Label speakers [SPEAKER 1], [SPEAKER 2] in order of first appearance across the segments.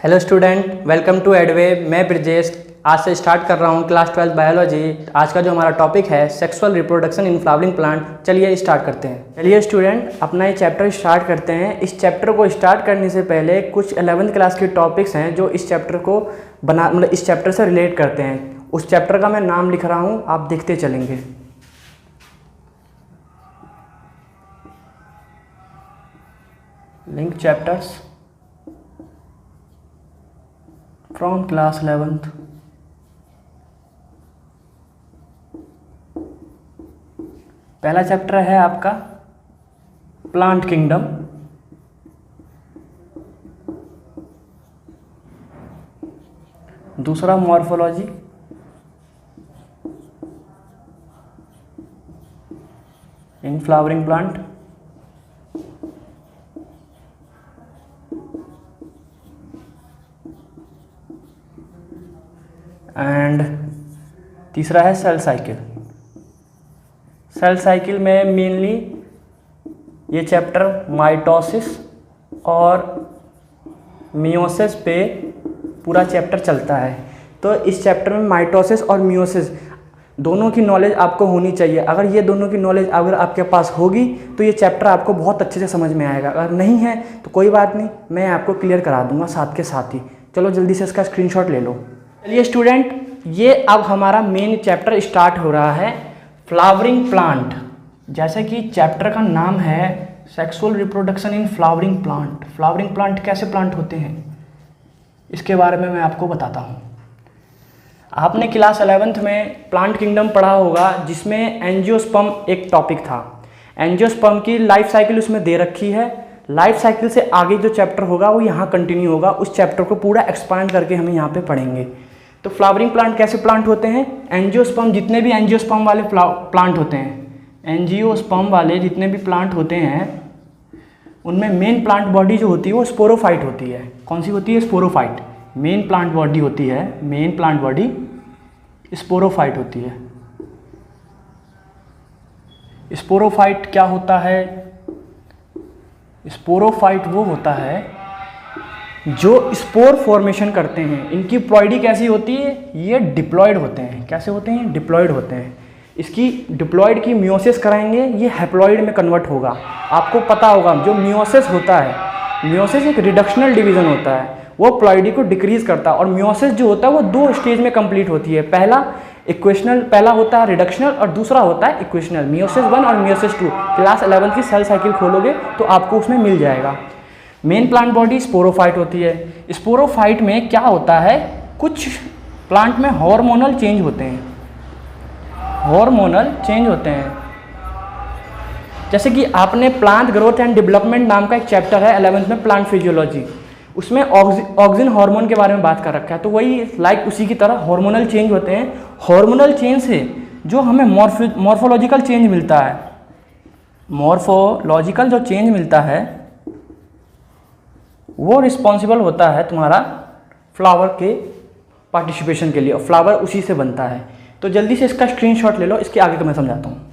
[SPEAKER 1] Hello student, welcome to एडवे। मैं ब्रजेश आज से स्टार्ट कर रहा हूँ क्लास 12 बायोलॉजी। आज का जो हमारा टॉपिक है sexual reproduction in flowering plant. चलिए स्टार्ट करते हैं। चलिए स्टूडेंट, अपना ये चैप्टर स्टार्ट करते हैं। इस चैप्टर को स्टार्ट करने से पहले कुछ 11th क्लास के टॉपिक्स हैं जो इस चैप्टर को इस चैप्टर से रिलेट करते हैं। उस चैप्टर का मैं नाम लिख रहा हूँ, आप देखते चलेंगे। Link chapters from class 11th। पहला चैप्टर है आपका प्लांट किंगडम। दूसरा morphology. In flowering plant. And तीसरा है सेल साइकिल। सेल साइकिल में मेनली ये चैप्टर माइटोसिस और मियोसिस पे पूरा चैप्टर चलता है। तो इस चैप्टर में माइटोसिस और मियोसिस दोनों की नॉलेज आपको होनी चाहिए। अगर ये दोनों की नॉलेज अगर आपके पास होगी तो ये चैप्टर आपको बहुत अच्छे से समझ में आएगा। अगर नहीं है तो कोई बात नहीं, मैं आपको क्लियर करा दूंगा साथ के साथ ही। चलो जल्दी से इसका स्क्रीनशॉट ले लो। चलिए स्टूडेंट, ये अब हमारा मेन चैप्टर स्टार्ट हो रहा है फ्लावरिंग प्लांट। जैसे कि चैप्टर का नाम है sexual reproduction in flowering plant. Flowering plant कैसे प्लांट होते हैं इसके बारे में मैं आपको बताता हूँ। आपने क्लास 11th में प्लांट किंगडम पढ़ा होगा, जिसमें एंजियोस्पर्म एक टॉपिक था। एंजियोस्पर्म की लाइफ साइकिल उसमें दे रखी है। लाइफ साइकिल से आगे जो चैप्टर होगा वो यहाँ कंटिन्यू होगा। उस चैप्टर को पूरा एक्सपांड करके हमें यहाँ पे पढ़ेंगे। तो फ्लावरिंग प्लांट कैसे प्लांट होते हैं? एंजियोस्पर्म, जितने भी एंजियोस्पर्म वाले प्लांट होते हैं, एंजियोस्पर्म वाले जितने भी प्लांट होते हैं उनमें मेन प्लांट बॉडी जो होती है वो स्पोरोफाइट होती है। कौन सी होती है? स्पोरोफाइट। मेन प्लांट बॉडी होती है, मेन प्लांट बॉडी स्पोरोफाइट होती है। स्पोरोफाइट क्या होता है? स्पोरोफाइट वो होता है जो स्पोर फॉर्मेशन करते हैं। इनकी प्लॉइडी कैसी होती है? ये डिप्लॉयड होते हैं। कैसे होते हैं? डिप्लॉयड होते हैं। इसकी डिप्लॉयड की मियोसिस कराएंगे, ये हैप्लॉइड में कन्वर्ट होगा। आपको पता होगा जो मियोसिस होता है, मियोसिस एक रिडक्शनल डिवीजन होता है, वो प्लॉइडी को डिक्रीज करता है। और मियोसिस जो होता है वो दो स्टेज में कंप्लीट होती है। पहला होता है रिडक्शनल और दूसरा होता है इक्वेशनल। मियोसिस 1 और मियोसिस 2 क्लास 11 की सेल साइकिल खोलोगे तो आपको उसमें मिल जाएगा। मेन प्लांट बॉडी स्पोरोफाइट होती है। स्पोरोफाइट में क्या होता है? कुछ प्लांट में हार्मोनल चेंज होते हैं। हार्मोनल चेंज होते हैं। जैसे कि आपने प्लांट ग्रोथ एंड डेवलपमेंट नाम का एक चैप्टर है 11th में, प्लांट फिजियोलॉजी, उसमें ऑक्सिन हार्मोन के बारे में बात कर रखा है। तो वही उसी की तरह हार्मोनल चेंज होते हैं। हार्मोनल चेंज से जो हमें मॉर्फोलॉजिकल चेंज मिलता है, मॉर्फोलॉजिकल जो चेंज मिलता है वो रिस्पॉन्सिबल होता है तुम्हारा फ्लावर के पार्टिसिपेशन के लिए, और फ्लावर उसी से बनता है। तो जल्दी से इसका स्क्रीनशॉट ले लो, इसके आगे का मैं समझाता हूँ।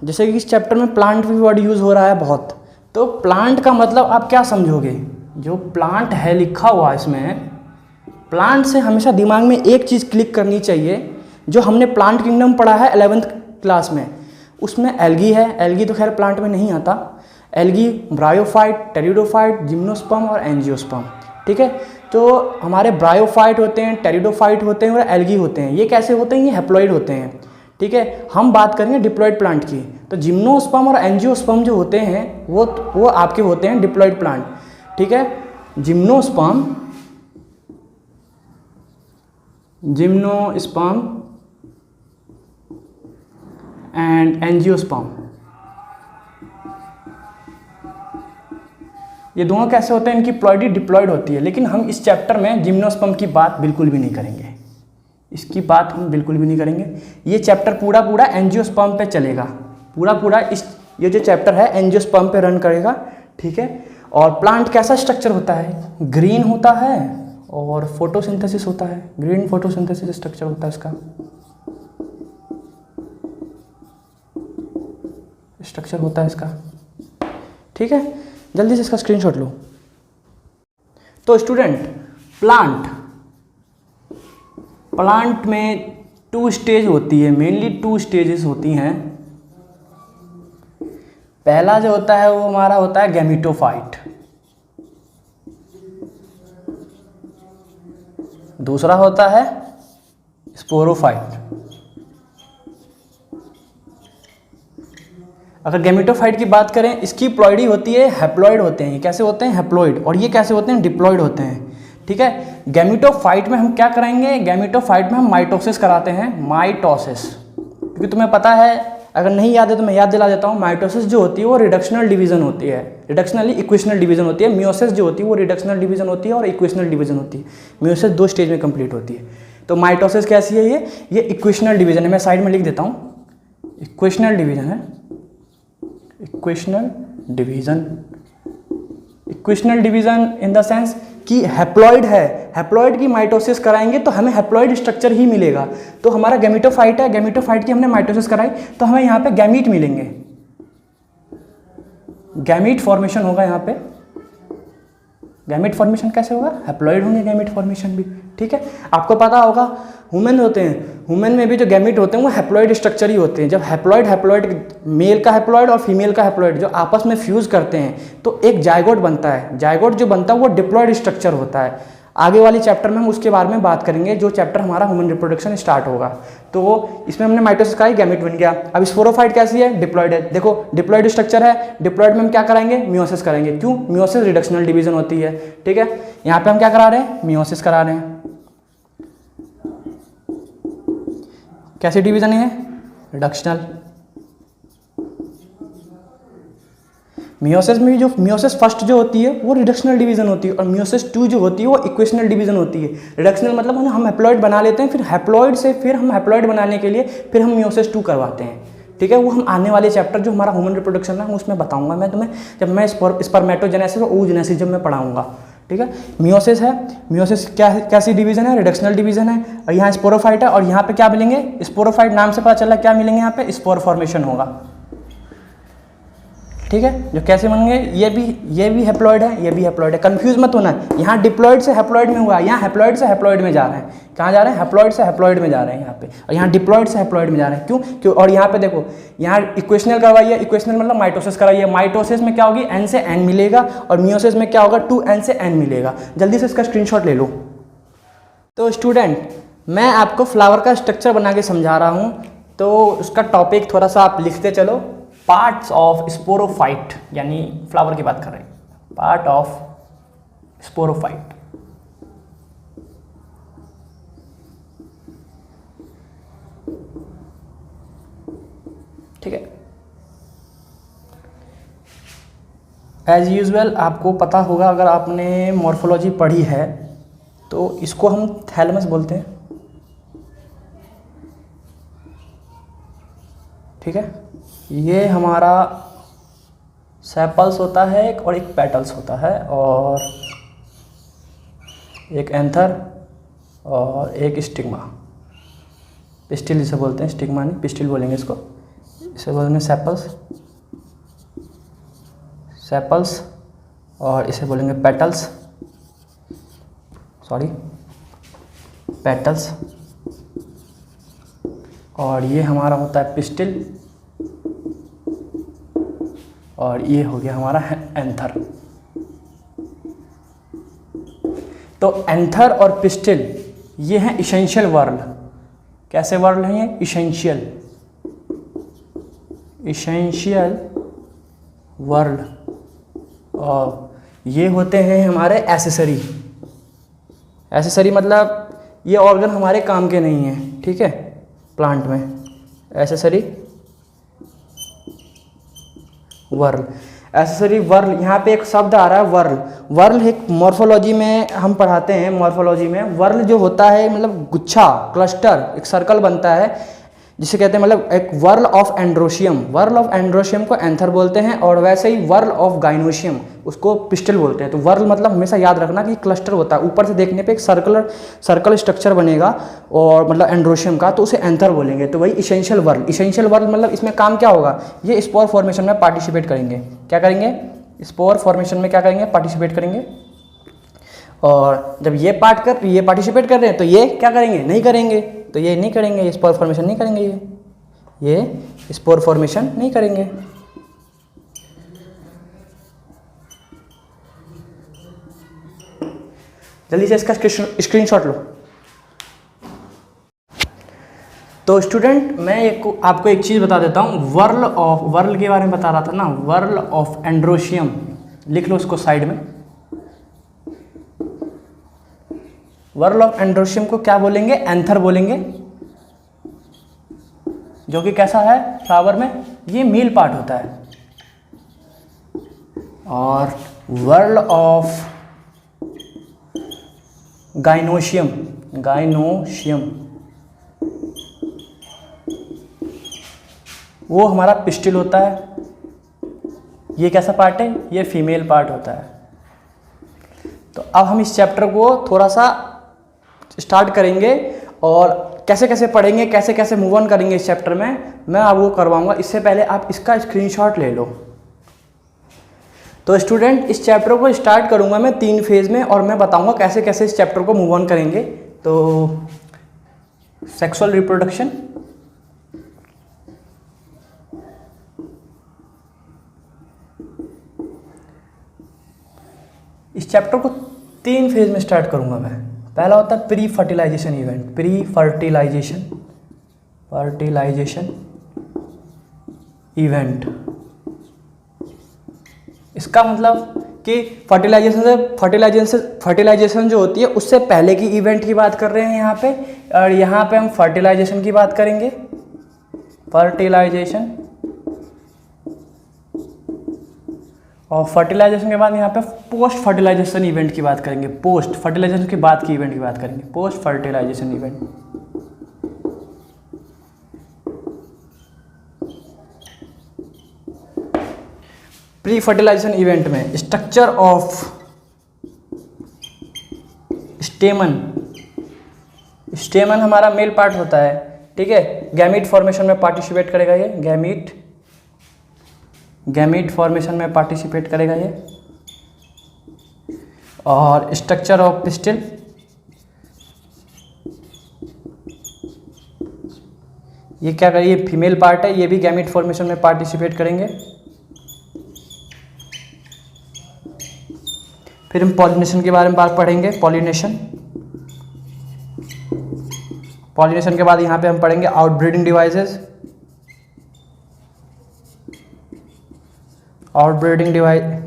[SPEAKER 1] जैसे कि इस चैप्टर में प्लांट भी वर्ड यूज़ हो रहा है बहुत। तो प्लांट का मतलब आप क्या समझोगे? जो प्लांट है लिखा हुआ इसमें, प्लांट से हमेशा दिमाग में एक चीज़ क्लिक करनी चाहिए। जो हमने प्लांट किंगडम पढ़ा है 11th क्लास में, उसमें एल्गी है। एल्गी तो खैर प्लांट में नहीं आता। एल्गी, ब्रायोफाइट, टेरिडोफाइट, जिम्नोस्पर्म और एंजियोस्पर्म। ठीक है, तो हमारे ब्रायोफाइट होते हैं, टेरिडोफाइट होते हैं और एल्गी होते हैं। ये कैसे होते हैं? ये हैप्लॉइड होते हैं। ठीक है, हम बात करेंगे डिप्लॉइड प्लांट की। तो जिम्नोस्पर्म और एंजियोस्पर्म जो होते हैं वो आपके होते हैं डिप्लॉइड प्लांट। ठीक है, जिम्नोस्पर्म एंड एंजियोस्पर्म, ये दोनों कैसे होते हैं? इनकी प्लॉइडी डिप्लॉइड होती है। लेकिन हम इस चैप्टर में जिम्नोस्पर्म की बात बिल्कुल भी नहीं करेंगे। इसकी बात हम बिल्कुल भी नहीं करेंगे। ये चैप्टर पूरा एंजियोस्पर्म पे चलेगा। पूरा ये जो चैप्टर है एंजियोस्पर्म पे रन करेगा। ठीक है, और प्लांट कैसा स्ट्रक्चर होता है? ग्रीन होता है और फोटोसिंथेसिस होता है। ग्रीन फोटोसिंथेसिस स्ट्रक्चर होता है इसका। स्ट्रक्चर होता है इसका। ठीक है, जल्दी से इसका स्क्रीनशॉट लो। तो स्टूडेंट, प्लांट में 2 स्टेज होती है, मेनली 2 स्टेजेस होती हैं। पहला जो होता है वो हमारा होता है गैमेटोफाइट, दूसरा होता है स्पोरोफाइट। अगर गैमेटोफाइट की बात करें, इसकी प्लॉइडी होती है, हैप्लॉइड होते हैं। कैसे होते हैं? हैप्लॉइड। और ये कैसे होते हैं? डिप्लॉइड होते हैं। ठीक है। गैमेटोफाइट में हम क्या कराएंगे? गैमेटोफाइट में हम माइटोसिस कराते हैं, माइटोसिस। क्योंकि तुम्हें पता है, अगर नहीं याद है तो मैं याद दिला देता हूँ। माइटोसिस जो होती है वो रिडक्शनल डिवीजन होती है, रिडक्शनली इक्वेशनल डिवीजन होती है। मियोसिस जो होती है वो रिडक्शनल डिवीजन होती है और इक्वेशनल डिवीजन होती है। मियोसिस 2 स्टेज में कंप्लीट होती है। तो माइटोसिस कैसी है? ये इक्वेशनल डिवीजन है। मैं साइड में लिख देता हूँ, इक्वेशनल डिवीजन है, equational division. Equational division in the sense कि हैप्लॉइड है, हैप्लॉइड की माइटोसिस कराएंगे तो हमें हैप्लॉइड स्ट्रक्चर ही मिलेगा। तो हमारा गैमेटोफाइट है, गैमेटोफाइट की हमने माइटोसिस कराई तो हमें यहाँ पे गैमीट मिलेंगे, गैमीट फॉर्मेशन होगा यहाँ पे। गैमीट फॉर्मेशन कैसे होगा? हैप्लॉइड होंगे गैमीट फॉर्मेशन भी। ठीक है। आपको पता होगा ह्यूमन होते हैं, ह्यूमन में भी जो गैमीट होते हैं वो हैप्लॉइड स्ट्रक्चर ही होते हैं। जब हैप्लॉइड मेल का हैप्लॉइड और फीमेल का हैप्लॉइड जो आपस में फ्यूज करते हैं तो एक जायगोट बनता है। जायगोट जो बनता है वो डिप्लॉइड स्ट्रक्चर होता है। आगे वाली चैप्टर में हम उसके बारे में बात करेंगे, जो चैप्टर हमारा ह्यूमन रिप्रोडक्शन स्टार्ट होगा। तो इसमें हमने माइटोसिस कराई, गैमीट बन गया। अब स्पोरोफाइट कैसी है? डिप्लॉइड है। देखो डिप्लॉइड स्ट्रक्चर है, डिप्लॉइड में हम क्या कराएंगे? मियोसिस करेंगे। क्यों? मियोसिस रिडक्शनल डिवीजन होती है। ठीक है। यहाँ पे हम क्या करा रहे हैं? मियोसिस करा रहे हैं। कैसी डिवीजन है? रिडक्शनल। मियोसिस में जो मियोसिस फर्स्ट जो होती है वो रिडक्शनल डिवीजन होती है और मियोसिस 2 जो होती है वो इक्वेशनल डिवीजन होती है। रिडक्शनल मतलब हम हैप्लॉइड बना लेते हैं, फिर हैप्लॉइड से फिर हम हैप्लॉइड बनाने के लिए फिर हम मियोसिस 2 करवाते हैं। ठीक है। वो हम आने वाले चैप्टर जो हमारा ह्यूमन रिप्रोडक्शन है उसमें बताऊंगा मैं तुम्हें, जब मैं स्पर्मेटोजेनेसिस और oogenesis जब मैं पढ़ाऊंगा। ठीक है। मियोसिस है, मियोसिस कैसी डिवीजन है? रिडक्शनल डिवीजन है। और यहाँ स्पोरोफाइट है और यहाँ पे क्या मिलेंगे? स्पोरोफाइट नाम से पता चल रहा है क्या मिलेंगे? यहाँ पे स्पोर फॉर्मेशन होगा। ठीक है। जो कैसे बनेंगे? ये भी हैप्लॉइड है, ये भी हैप्लॉइड है। कंफ्यूज मत होना, यहाँ डिप्लॉइड से हैप्लॉइड में हुआ, यहाँ हैप्लॉइड से हैप्लॉइड में जा रहे हैं। कहाँ जा रहे हैं? हैप्लॉइड से हैप्लॉइड में जा रहे हैं यहाँ पे, और यहाँ डिप्लॉइड से हैप्लॉइड में जा रहे हैं। क्यों? और यहाँ पे देखो, यहाँ इक्वेशनल करवाई है, इक्वेशनल मतलब माइटोसिस कराई है। माइटोसिस में क्या होगी? n से n मिलेगा और मियोसिस में क्या होगा? 2n से n मिलेगा। जल्दी से इसका स्क्रीनशॉट ले लो। तो स्टूडेंट, मैं आपको फ्लावर का स्ट्रक्चर बना के समझा रहा हूँ, तो उसका टॉपिक थोड़ा सा आप लिखते चलो। पार्ट्स ऑफ स्पोरोफाइट, यानी फ्लावर की बात कर रहे हैं, पार्ट ऑफ स्पोरोफाइट। ठीक है। एज यूजुअल आपको पता होगा, अगर आपने मॉर्फोलॉजी पढ़ी है तो इसको हम थैलेमस बोलते हैं। ठीक है। ये हमारा सेपल्स होता है एक, और एक पेटल्स होता है, और एक एंथर और एक स्टिग्मा। पिस्टिल जिसे बोलते हैं, स्टिग्मा नहीं, पिस्टिल बोलेंगे इसको। इसे बोलेंगे सेपल्स और इसे बोलेंगे पेटल्स, पेटल्स। और ये हमारा होता है पिस्टिल, और ये हो गया हमारा एंथर। तो एंथर और पिस्टिल ये हैं इसेंशियल वर्ल। कैसे वर्ल हैं ये? Essential whorl. और ये होते हैं हमारे एसेसरी मतलब ये ऑर्गन हमारे काम के नहीं हैं। ठीक है। प्लांट में एसेसरी वर्ल, एसेसरी वर्ल। यहाँ पे एक शब्द आ रहा है वर्ल। वर्ल एक मॉर्फोलॉजी में हम पढ़ाते हैं, मॉर्फोलॉजी में वर्ल जो होता है मतलब गुच्छा, क्लस्टर, एक सर्कल बनता है जिसे कहते हैं, मतलब एक whorl of androecium. Whorl of androecium को एंथर बोलते हैं, और वैसे ही वर्ल ऑफ गाइनोशियम उसको पिस्टल बोलते हैं। तो वर्ल मतलब हमेशा याद रखना कि क्लस्टर होता है, ऊपर से देखने पे एक सर्कल स्ट्रक्चर बनेगा और मतलब एंड्रोशियम का, तो उसे एंथर बोलेंगे। तो वही इसेंशियल वर्ल मतलब इसमें काम क्या होगा? ये स्पोर फॉर्मेशन में पार्टिसिपेट करेंगे। क्या करेंगे? स्पोर फॉर्मेशन में क्या करेंगे? पार्टिसिपेट करेंगे। और जब ये पार्टिसिपेट कर रहे हैं तो ये क्या करेंगे, नहीं करेंगे, तो ये नहीं करेंगे, ये स्पोर फॉर्मेशन नहीं करेंगे, ये स्पोर फॉर्मेशन नहीं करेंगे। जल्दी से इसका स्क्रीनशॉट लो। तो स्टूडेंट मैं आपको एक चीज़ बता देता हूँ, वर्ल के बारे में बता रहा था ना, वर्ल ऑफ एंड्रोशियम, लिख लो उसको साइड में। वर्ल ऑफ एंड्रोशियम को क्या बोलेंगे, एंथर बोलेंगे, जो कि कैसा है फ्लावर में, ये मेल पार्ट होता है। और वर्ल ऑफ गाइनोशियम वो हमारा पिस्टिल होता है। ये कैसा पार्ट है, ये फीमेल पार्ट होता है। तो अब हम इस चैप्टर को थोड़ा सा स्टार्ट करेंगे और कैसे कैसे पढ़ेंगे, कैसे कैसे मूव ऑन करेंगे इस चैप्टर में, मैं आपको करवाऊंगा। इससे पहले आप इसका स्क्रीनशॉट ले लो। तो स्टूडेंट इस चैप्टर को स्टार्ट करूंगा मैं 3 फेज़ में और मैं बताऊंगा कैसे कैसे इस चैप्टर को मूव ऑन करेंगे। तो सेक्सुअल रिप्रोडक्शन, इस चैप्टर को 3 फेज़ में स्टार्ट करूंगा मैं। पहला होता है pre fertilisation event, fertilisation event. इसका मतलब कि फर्टिलाइजेशन जो होती है उससे पहले की इवेंट की बात कर रहे हैं यहाँ पे, और यहाँ पे हम फर्टिलाइजेशन की बात करेंगे, फर्टिलाइजेशन। और फर्टिलाइजेशन के बाद यहाँ पे पोस्ट फर्टिलाइजेशन इवेंट की बात करेंगे, पोस्ट फर्टिलाइजेशन के बाद की इवेंट की बात करेंगे, post fertilisation event. Pre fertilisation event में स्ट्रक्चर ऑफ स्टेमन हमारा मेल पार्ट होता है, ठीक है। गैमीट फॉर्मेशन में पार्टिसिपेट करेगा ये, गैमीट फॉर्मेशन में पार्टिसिपेट करेगा ये। और स्ट्रक्चर ऑफ पिस्टिल, ये क्या करेंगे, ये फीमेल पार्ट है, ये भी गैमीट फॉर्मेशन में पार्टिसिपेट करेंगे। फिर हम पॉलिनेशन के बारे में बात पढ़ेंगे, पॉलिनेशन के बाद यहाँ पे हम पढ़ेंगे आउटब्रीडिंग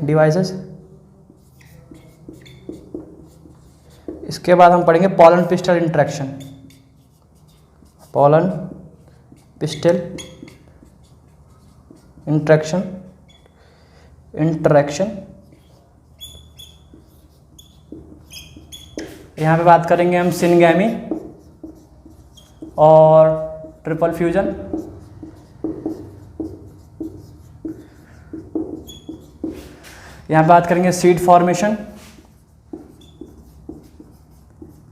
[SPEAKER 1] डिवाइसेस। इसके बाद हम पढ़ेंगे पॉलन पिस्टल इंटरेक्शन। यहाँ पे बात करेंगे हम सिनगैमी और ट्रिपल फ्यूजन। यहाँ पे बात करेंगे seed formation,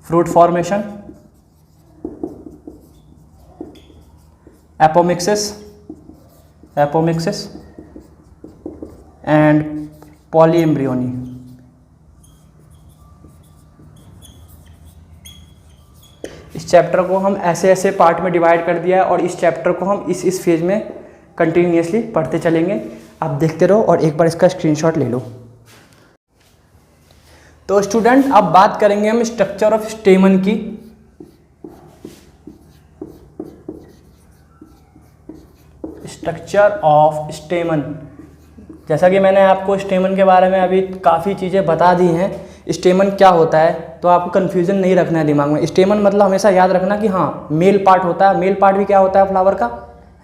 [SPEAKER 1] fruit formation, apomixis and polyembryony. इस चैप्टर को हम ऐसे ऐसे पार्ट में डिवाइड कर दिया है और इस चैप्टर को हम इस फेज में कंटिन्यूसली पढ़ते चलेंगे। आप देखते रहो और एक बार इसका स्क्रीनशॉट ले लो। तो स्टूडेंट अब बात करेंगे हम स्ट्रक्चर ऑफ स्टेमन की। स्ट्रक्चर ऑफ स्टेमन, जैसा कि मैंने आपको स्टेमन के बारे में अभी काफ़ी चीज़ें बता दी हैं। स्टेमन क्या होता है तो आपको कन्फ्यूज़न नहीं रखना है दिमाग में। स्टेमन मतलब हमेशा याद रखना कि हाँ मेल पार्ट होता है। मेल पार्ट भी क्या होता है फ्लावर का,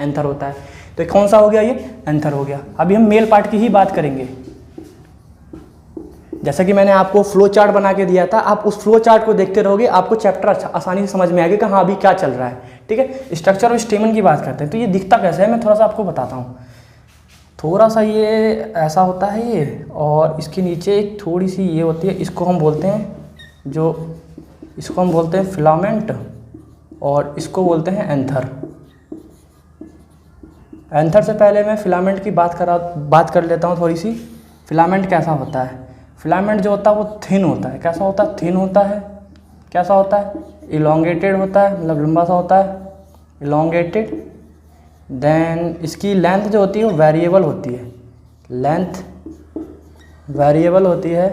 [SPEAKER 1] एंथर होता है। तो कौन सा हो गया, ये एंथर हो गया। अभी हम मेल पार्ट की ही बात करेंगे। जैसा कि मैंने आपको फ्लो चार्ट बना के दिया था, आप उस फ्लो चार्ट को देखते रहोगे, आपको चैप्टर आसानी से समझ में आएगा कि हाँ अभी क्या चल रहा है। ठीक है, स्ट्रक्चर ऑफ स्टेमन की बात करते हैं। तो ये दिखता कैसे है मैं थोड़ा सा आपको बताता हूँ। थोड़ा सा ये ऐसा होता है ये, और इसके नीचे एक थोड़ी सी ये होती है, इसको हम बोलते हैं फिलामेंट और इसको बोलते हैं एंथर। एंथर से पहले मैं फिलामेंट की बात कर लेता हूँ थोड़ी सी। फिलामेंट कैसा होता है, फिलामेंट जो होता है वो थिन होता है। कैसा होता है? थिन होता है। कैसा होता है? इलोंगेटेड होता है, मतलब लंबा सा होता है, इलोंगेटेड। देन इसकी लेंथ जो होती है वो वेरिएबल होती है, लेंथ वेरिएबल होती है।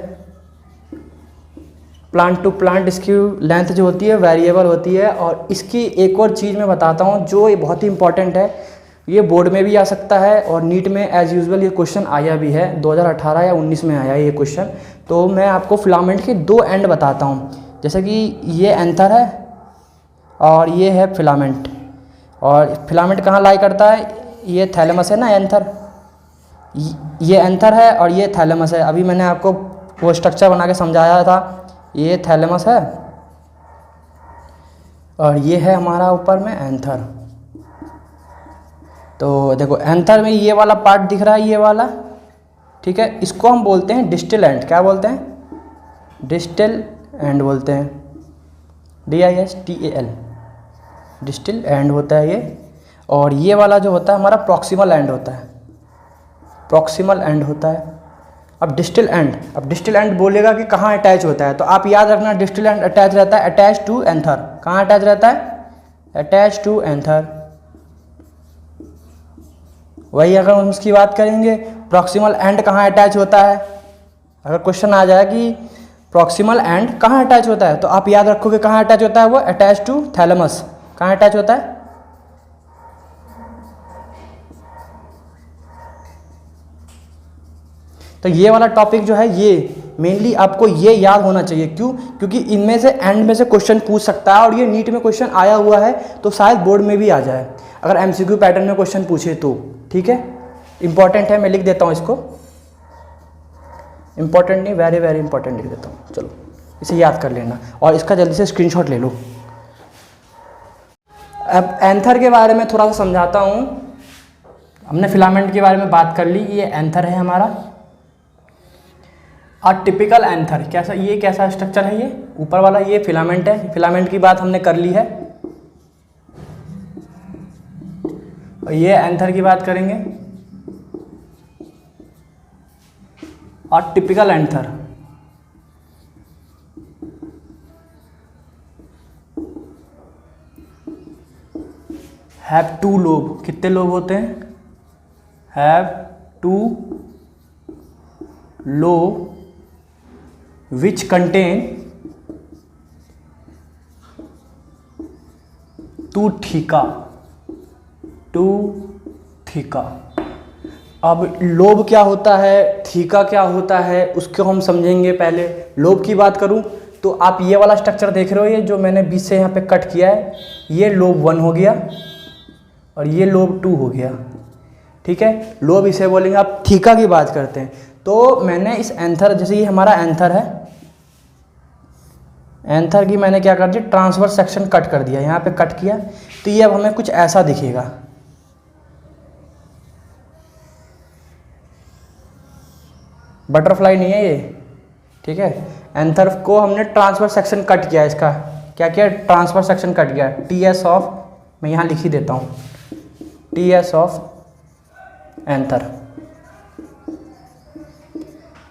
[SPEAKER 1] प्लांट टू प्लांट इसकी लेंथ जो होती है वेरिएबल होती है। और इसकी एक और चीज़ मैं बताता हूँ जो ये बहुत ही इंपॉर्टेंट है, ये बोर्ड में भी आ सकता है और नीट में एज़ यूजुअल ये क्वेश्चन आया भी है, 2018 या 19 में आया ये क्वेश्चन। तो मैं आपको फिलामेंट के दो एंड बताता हूँ, जैसे कि ये एंथर है और ये है फिलामेंट। और फिलामेंट कहाँ लाई करता है? ये थैलेमस है ना, एंथर, ये एंथर है और ये थैलेमस है। अभी मैंने आपको वो स्ट्रक्चर बना के समझाया था, ये थैलेमस है और ये है हमारा ऊपर में एंथर। तो देखो एंथर में ये वाला पार्ट दिख रहा है, ये वाला, ठीक है, इसको हम बोलते हैं डिस्टल एंड। क्या बोलते हैं? डिस्टल एंड बोलते हैं, DISTAL, डिस्टल एंड होता है ये। और ये वाला जो होता है हमारा प्रॉक्सिमल एंड होता है, प्रॉक्सिमल एंड होता है। अब डिस्टल एंड बोलेगा कि कहाँ अटैच होता है, तो आप याद रखना डिस्टल एंड अटैच रहता है अटैच टू एंथर। कहाँ अटैच रहता है? Attach to anther. वही अगर हम उसकी बात करेंगे प्रॉक्सिमल एंड कहाँ अटैच होता है, अगर क्वेश्चन आ जाए कि प्रॉक्सिमल एंड कहाँ अटैच होता है, तो आप याद रखोगे कहाँ अटैच होता है, वो अटैच टू थैलेमस। कहाँ अटैच होता है? तो ये वाला टॉपिक जो है ये मेनली आपको ये याद होना चाहिए। क्यों? क्योंकि इनमें से एंड में से क्वेश्चन पूछ सकता है और ये नीट में क्वेश्चन आया हुआ है, तो शायद बोर्ड में भी आ जाए अगर MCQ पैटर्न में क्वेश्चन पूछे तो। ठीक है, इंपॉर्टेंट है, मैं लिख देता हूँ इसको, इंपॉर्टेंट नहीं, वेरी वेरी इंपॉर्टेंट लिख देता हूँ। चलो इसे याद कर लेना और इसका जल्दी से स्क्रीनशॉट ले लो। अब एंथर के बारे में थोड़ा सा समझाता हूँ। हमने फिलामेंट के बारे में बात कर ली, ये एंथर है हमारा। और टिपिकल एंथर कैसा, ये कैसा स्ट्रक्चर है? ये ऊपर वाला ये फिलामेंट है, फिलामेंट की बात हमने कर ली है। और ये एंथर की बात करेंगे। और typical anther have two lobe. कितने लोब होते हैं? Have two lobe which contain two theca. अब लोब क्या होता है, थीका क्या होता है, उसको हम समझेंगे। पहले लोब की बात करूं तो आप ये वाला स्ट्रक्चर देख रहे हो, ये जो मैंने बीच से यहाँ पे कट किया है, ये लोब 1 हो गया और ये लोब 2 हो गया। ठीक है, लोब इसे बोलेंगे। आप थीका की बात करते हैं तो मैंने इस एंथर, जैसे ये हमारा एंथर है, एंथर की मैंने क्या कर दिया, ट्रांसवर्स सेक्शन कट कर दिया, यहाँ पे कट किया, तो ये अब हमें कुछ ऐसा दिखेगा। बटरफ्लाई नहीं है ये, ठीक है। एंथर को हमने ट्रांसवर्स सेक्शन कट किया, इसका क्या किया, ट्रांसवर्स सेक्शन कट किया। TS ऑफ, मैं यहाँ लिख ही देता हूँ, TS ऑफ एंथर।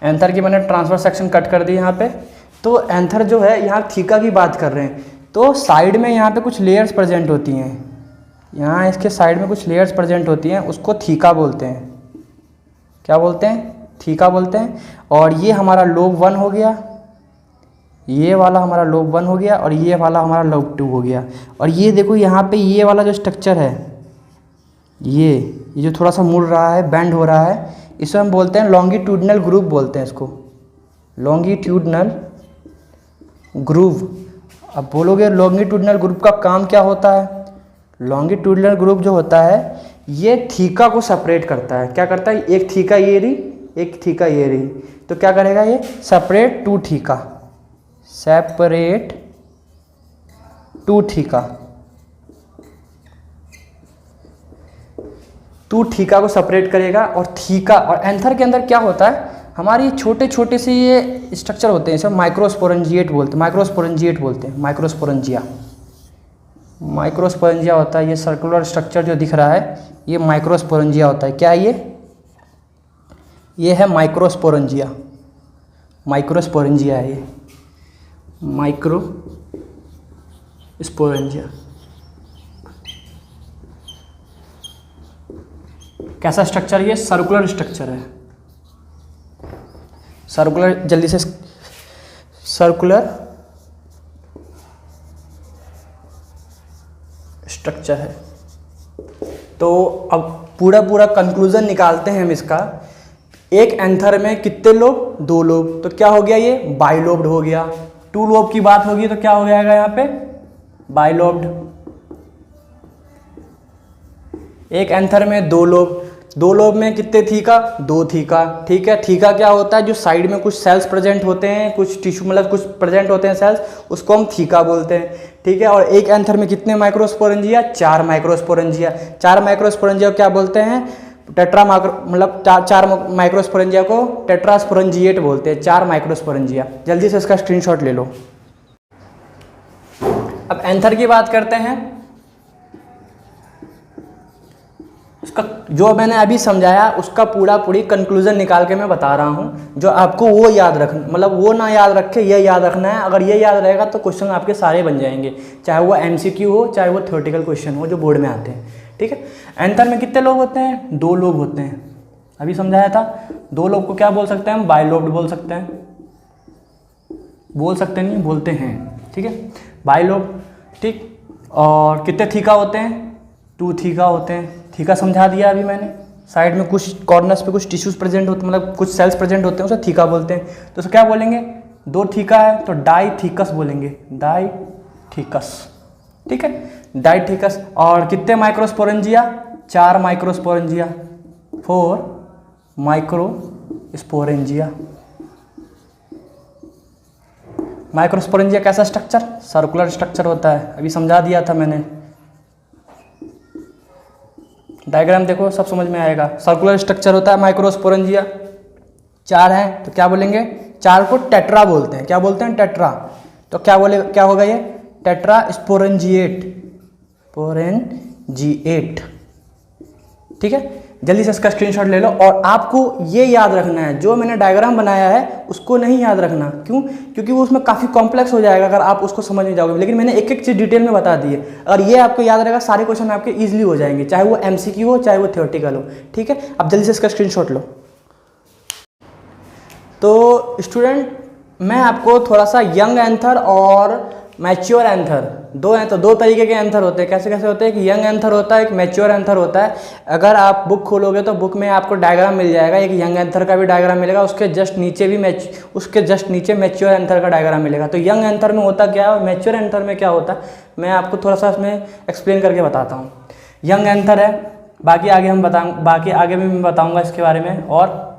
[SPEAKER 1] एंथर की मैंने ट्रांसवर्स सेक्शन कट कर दी यहाँ पे। तो एंथर जो है, यहाँ थीका की बात कर रहे हैं, तो साइड में यहाँ पे कुछ लेयर्स प्रेजेंट होती हैं, यहाँ इसके साइड में कुछ लेयर्स प्रेजेंट होती हैं, उसको थीका बोलते हैं। क्या बोलते हैं? थीका बोलते हैं। और ये हमारा लोब 1 हो गया, ये वाला हमारा लोब 1 हो गया और ये वाला हमारा लोब 2 हो गया। और ये देखो यहाँ पे ये वाला जो स्ट्रक्चर है, ये जो थोड़ा सा मुड़ रहा है, बेंड हो रहा है, इसे हम बोलते हैं लॉन्गिट्यूडनल ग्रूव बोलते हैं इसको, लॉन्गिट्यूडनल ग्रूव। अब बोलोगे लॉन्गिट्यूडनल ग्रुप का काम क्या होता है? लॉन्गिट्यूडनल ग्रुप जो होता है ये थीका को सेपरेट करता है। क्या करता है? एक थीका ये रही, एक थीका ये रही, तो क्या करेगा ये, separate two theca, separate two theca, two theca को सेपरेट करेगा। और थीका और एंथर के अंदर क्या होता है, हमारी छोटे छोटे से ये स्ट्रक्चर होते हैं, इसे माइक्रोस्पोरेंजिएट बोलते हैं, माइक्रोस्पोरेंजिएट बोलते हैं, माइक्रोस्पोरेंजिया, माइक्रोस्पोरेंजिया होता है। ये सर्कुलर स्ट्रक्चर जो दिख रहा है ये माइक्रोस्पोरेंजिया होता है। क्या ये है माइक्रोस्पोरेंजिया। माइक्रोस्पोरेंजिया है ये, माइक्रोस्पोरेंजिया। कैसा स्ट्रक्चर, ये सर्कुलर स्ट्रक्चर है, सर्कुलर, जल्दी से, सर्कुलर स्ट्रक्चर है। तो अब पूरा कंक्लूजन निकालते हैं हम इसका। एक एंथर में कितने लोब, 2 लोब, तो क्या हो गया, ये बाइलोब्ड हो गया। 2 लोब की बात होगी तो क्या हो जाएगा यहाँ पे, बाइलोब्ड। एक एंथर में 2 लोब, 2 लोब में कितने थीका, 2 थीका। ठीक है, थीका क्या होता है, जो साइड में कुछ सेल्स प्रेजेंट होते हैं, कुछ टिश्यू मतलब कुछ प्रेजेंट होते हैं सेल्स, उसको हम थीका बोलते हैं। ठीक है, और एक एंथर में कितने माइक्रोस्पोरेंजिया, 4 माइक्रोस्पोरेंजिया। 4 माइक्रोस्पोरेंजिया को क्या बोलते हैं, टेट्रा मतलब 4 माइक्रोस्पोरेंजिया को टेट्रास्पोरेंजिएट बोलते हैं, 4 माइक्रोस्पोरेंजिया। जल्दी से इसका स्क्रीनशॉट ले लो। अब एंथर की बात करते हैं। उसका जो मैंने अभी समझाया उसका पूरी कंक्लूजन निकाल के मैं बता रहा हूँ, जो आपको वो याद रखना, मतलब वो ना याद रखे, ये याद रखना है। अगर ये याद रहेगा तो क्वेश्चन आपके सारे बन जाएंगे, चाहे वो MCQ हो, चाहे वो थ्योरेटिकल क्वेश्चन हो जो बोर्ड में आते हैं। ठीक है, एंथर में कितने लोग होते हैं, 2 लोग होते हैं, अभी समझाया था। 2 लोग को क्या बोल सकते हैं हम, बाइलोब्ड बोल सकते हैं, बोल सकते नहीं, बोलते हैं। ठीक है, बाइलोब्ड। ठीक, और कितने थीका होते हैं, 2 थीका होते हैं। थीका समझा दिया अभी मैंने, साइड में कुछ कॉर्नर्स पे कुछ टिश्यूज प्रेजेंट होते हैं, मतलब कुछ सेल्स प्रेजेंट होते हैं, उसे थीका बोलते हैं। तो उसे क्या बोलेंगे, 2 थीका है तो डाइथीकस बोलेंगे, डाइथीकस। ठीक है, डाइथीकस। और कितने माइक्रोस्पोरेंजिया, 4 माइक्रोस्पोरेंजिया, 4 माइक्रोस्पोरेंजिया। माइक्रोस्पोरेंजिया कैसा स्ट्रक्चर, सर्कुलर स्ट्रक्चर होता है, अभी समझा दिया था मैंने। डायग्राम देखो सब समझ में आएगा। सर्कुलर स्ट्रक्चर होता है माइक्रोस्पोरेंजिया। 4 हैं तो क्या बोलेंगे, 4 को टेट्रा बोलते हैं। क्या बोलते हैं, टेट्रा। तो क्या होगा ये, टेट्रा स्पोरेंजिएट, स्पोरेंजिएट। ठीक है, जल्दी से इसका स्क्रीनशॉट ले लो। और आपको ये याद रखना है, जो मैंने डायग्राम बनाया है उसको नहीं याद रखना। क्यों, क्योंकि वो उसमें काफ़ी कॉम्प्लेक्स हो जाएगा अगर आप उसको समझ नहीं जाओगे। लेकिन मैंने एक चीज़ डिटेल में बता दी है, अगर ये आपको याद रहेगा सारे क्वेश्चन आपके ईजिली हो जाएंगे, चाहे वो MCQ हो, चाहे वो थ्योरेटिकल हो। ठीक है, अब जल्दी से इसका स्क्रीनशॉट लो। तो स्टूडेंट, मैं आपको थोड़ा सा यंग एंथर और मैच्योर एंथर, 2 हैं तो 2 तरीके के एंथर होते हैं। कैसे कैसे होते हैं, एक यंग एंथर होता है, एक मैच्योर एंथर होता है। अगर आप बुक खोलोगे तो बुक में आपको डायग्राम मिल जाएगा, एक यंग एंथर का भी डायग्राम मिलेगा, उसके जस्ट नीचे मैच्योर एंथर का डायग्राम मिलेगा। तो यंग एंथर में होता क्या है और मैच्योर एंथर में क्या होता है, मैं आपको थोड़ा सा इसमें एक्सप्लेन करके बताता हूँ। यंग एंथर है, बाकी आगे भी मैं बताऊँगा इसके बारे में। और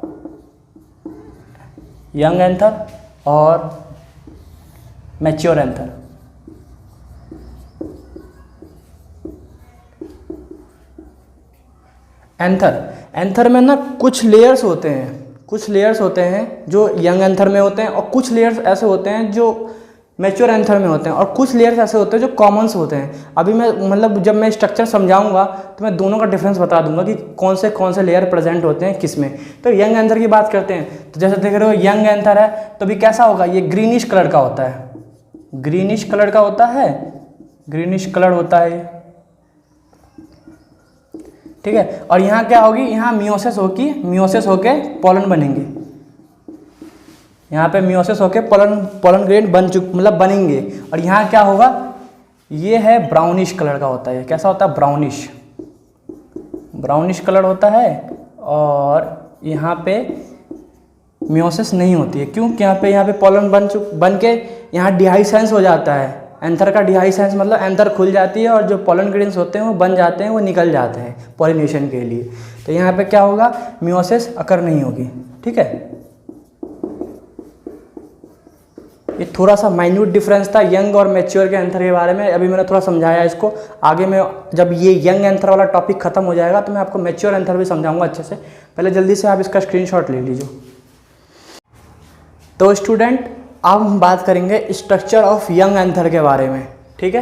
[SPEAKER 1] यंग एंथर और मैच्योर एंथर। एंथर में ना कुछ लेयर्स होते हैं जो यंग एंथर में होते हैं, और कुछ लेयर्स ऐसे होते हैं जो मैच्योर एंथर में होते हैं, और कुछ लेयर्स ऐसे होते हैं जो कॉमन्स होते हैं। अभी मैं मतलब जब मैं स्ट्रक्चर समझाऊंगा तो मैं दोनों का डिफरेंस बता दूंगा कि कौन से लेयर प्रेजेंट होते हैं किस में। तो यंग एंथर की बात करते हैं, तो जैसे देख रहे हो यंग एंथर है तो भी कैसा होगा, ये ग्रीनिश कलर का होता है, ग्रीनिश कलर होता है। ठीक है, और यहाँ क्या होगी, यहाँ मियोसिस होके पोलन बनेंगे। यहाँ पे मियोसिस होके पोलन ग्रेन बनेंगे। और यहाँ क्या होगा, ये है ब्राउनिश कलर का होता है। कैसा होता है, ब्राउनिश कलर होता है। और यहाँ पे मियोसिस नहीं होती है, क्योंकि यहाँ पे पोलन बन के यहाँ डिहाइसेंस हो जाता है। एंथर का डिहाइसेंस मतलब एंथर खुल जाती है और जो पोलन ग्रेन्स होते हैं वो बन जाते हैं, वो निकल जाते हैं पॉलिनेशन के लिए। तो यहाँ पे क्या होगा, मियोसिस अकर नहीं होगी। ठीक है, ये थोड़ा सा माइन्यूट डिफरेंस था यंग और मैच्योर के एंथर के बारे में। अभी मैंने थोड़ा समझाया इसको, आगे में जब ये यंग एंथर वाला टॉपिक खत्म हो जाएगा तो मैं आपको मैच्योर एंथर भी समझाऊंगा अच्छे से। पहले जल्दी से आप इसका स्क्रीनशॉट ले लीजिए। तो स्टूडेंट, अब हम बात करेंगे स्ट्रक्चर ऑफ यंग एंथर के बारे में। ठीक है,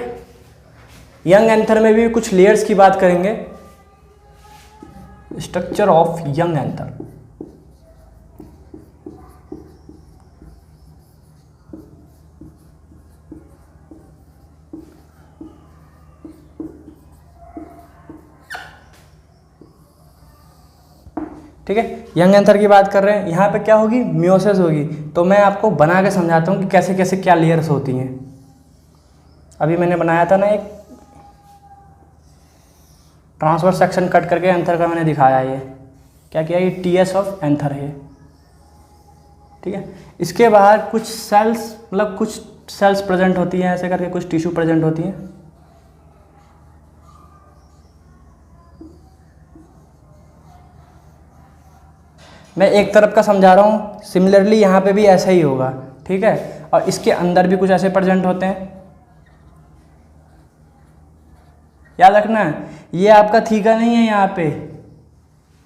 [SPEAKER 1] यंग एंथर में भी कुछ लेयर्स की बात करेंगे। स्ट्रक्चर ऑफ यंग एंथर, ठीक है। यंग एंथर की बात कर रहे हैं, यहाँ पे क्या होगी, मियोसिस होगी। तो मैं आपको बना के समझाता हूँ कि कैसे कैसे क्या लेयर्स होती हैं। अभी मैंने बनाया था ना एक ट्रांसवर्स सेक्शन कट करके एंथर का मैंने दिखाया, ये क्या किया, ये टीएस ऑफ एंथर है, ठीक है। इसके बाहर कुछ सेल्स, मतलब कुछ सेल्स प्रेजेंट होती हैं ऐसे करके, कुछ टिश्यू प्रेजेंट होती हैं। मैं एक तरफ का समझा रहा हूँ, सिमिलरली यहाँ पे भी ऐसा ही होगा, ठीक है। और इसके अंदर भी कुछ ऐसे प्रेजेंट होते हैं, याद रखना। ये आपका थीका नहीं है, यहाँ पे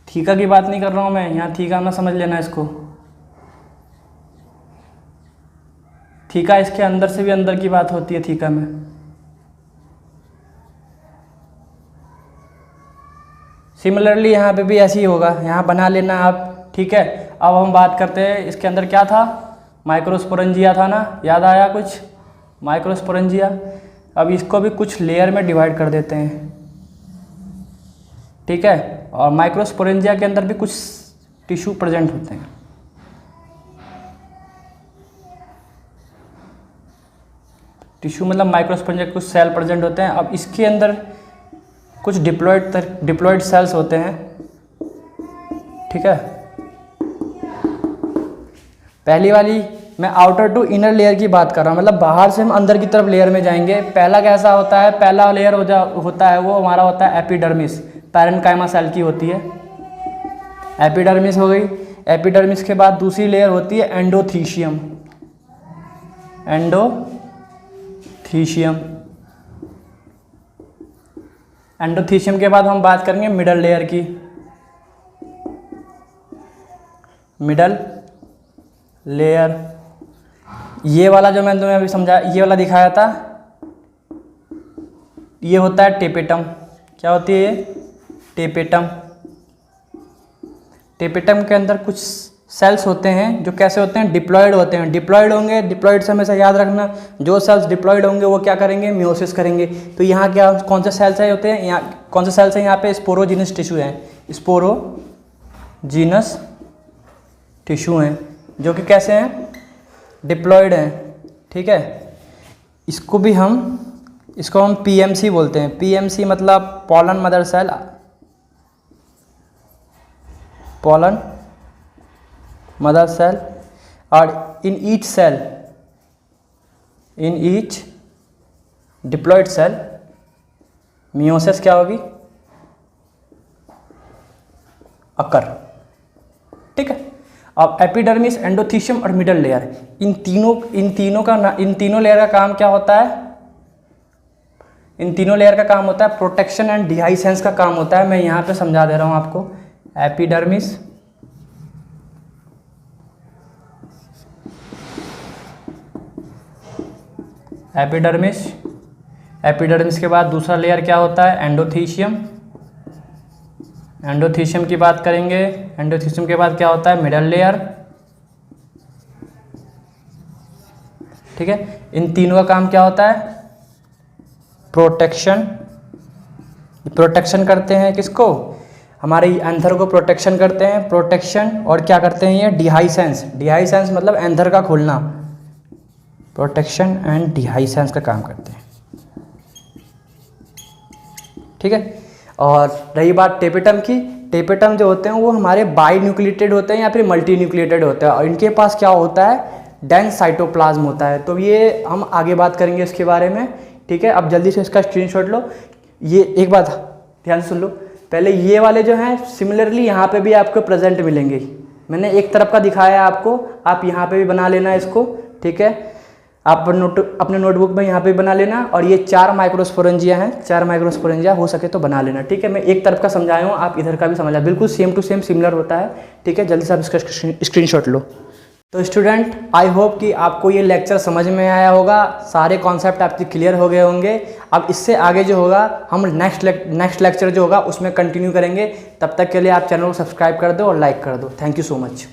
[SPEAKER 1] थीका की बात नहीं कर रहा हूँ मैं, यहाँ थीका ना समझ लेना इसको। थीका इसके अंदर से भी अंदर की बात होती है थीका में। सिमिलरली यहाँ पे भी ऐसे ही होगा, यहाँ बना लेना आप, ठीक है। अब हम बात करते हैं, इसके अंदर क्या था, माइक्रोस्पोरेंजिया था ना, याद आया कुछ, माइक्रोस्पोरेंजिया। अब इसको भी कुछ लेयर में डिवाइड कर देते हैं, ठीक है। और माइक्रोस्पोरेंजिया के अंदर भी कुछ टिश्यू प्रेजेंट होते हैं, टिश्यू मतलब माइक्रोस्पोरेंजिया कुछ सेल प्रेजेंट होते हैं। अब इसके अंदर कुछ डिप्लॉइड सेल्स होते हैं, ठीक है। पहली वाली मैं आउटर टू इनर लेयर की बात कर रहा हूँ, मतलब बाहर से हम अंदर की तरफ लेयर में जाएंगे। पहला कैसा होता है, पहला लेयर होता है वो हमारा होता है एपिडर्मिस, पैरेन्काइमा सेल की होती है, एपिडर्मिस हो गई। एपिडर्मिस के बाद दूसरी लेयर होती है एंडोथीशियम, एंडोथीशियम के बाद हम बात करेंगे मिडल लेयर की, मिडल लेयर। ये वाला जो मैंने तुम्हें अभी समझा, ये वाला दिखाया था, ये होता है टेपेटम। क्या होती है ये, टेपेटम। टेपेटम के अंदर कुछ सेल्स होते हैं जो कैसे होते हैं, डिप्लॉयड होते हैं। डिप्लॉयड होंगे, डिप्लॉयड से हमेशा याद रखना, जो सेल्स डिप्लॉयड होंगे वो क्या करेंगे, मियोसिस करेंगे। तो यहाँ क्या, कौन से सेल्स है होते हैं, यहाँ कौन से सेल्स हैं, यहाँ पे स्पोरोजीनस टिश्यू हैं, स्पोरोजीनस टिश्यू हैं जो कि कैसे हैं, डिप्लॉयड हैं, ठीक है। इसको हम पीएमसी बोलते हैं। पीएमसी मतलब pollen mother cell, pollen mother cell. और in each diploid cell meiosis क्या होगी, अकर, ठीक है। अब एपिडर्मिस, एंडोथीशियम और मिडल लेयर, इन तीनों लेयर का काम क्या होता है, इन तीनों लेयर का काम होता है प्रोटेक्शन एंड डिहाइसेंस का काम होता है। मैं यहाँ पे समझा दे रहा हूँ आपको। एपिडर्मिस के बाद दूसरा लेयर क्या होता है, एंडोथीशियम की बात करेंगे। एंडोथीशियम के बाद क्या होता है, मिडल लेयर, ठीक है। इन तीनों का काम क्या होता है, प्रोटेक्शन करते हैं किसको, हमारे एंथर को प्रोटेक्शन करते हैं, प्रोटेक्शन। और क्या करते हैं ये, डिहाइसेंस मतलब एंथर का खोलना, प्रोटेक्शन एंड डिहाइसेंस का काम करते हैं, ठीक है। और रही बात टेपेटम की, टेपेटम जो होते हैं वो हमारे बाई न्यूक्लिएटेड होते हैं या फिर मल्टी न्यूक्लिएटेड होते हैं, और इनके पास क्या होता है, डेंस साइटोप्लाज्म होता है। तो ये हम आगे बात करेंगे इसके बारे में, ठीक है। अब जल्दी से इसका स्क्रीनशॉट लो। ये एक बात ध्यान से सुन लो, पहले ये वाले जो हैं सिमिलरली यहाँ पे भी आपको प्रेजेंट मिलेंगे। मैंने एक तरफ का दिखाया है आपको, आप यहाँ पे भी बना लेना इसको, ठीक है। आप अपने नोटबुक में यहाँ पे बना लेना। और ये 4 माइक्रोस्पोरेंजिया हैं, 4 माइक्रोस्पोरेंजिया हो सके तो बना लेना, ठीक है। मैं एक तरफ का समझाया हूँ, आप इधर का भी समझा, बिल्कुल सेम टू सेम सिमिलर होता है, ठीक है। जल्दी से आप इसका स्क्रीनशॉट लो। तो स्टूडेंट, आई होप कि आपको ये लेक्चर समझ में आया होगा, सारे कॉन्सेप्ट आपके क्लियर हो गए होंगे। अब इससे आगे जो होगा हम नेक्स्ट लेक्चर जो होगा उसमें कंटिन्यू करेंगे। तब तक के लिए आप चैनल को सब्सक्राइब कर दो और लाइक कर दो। Thank you so much.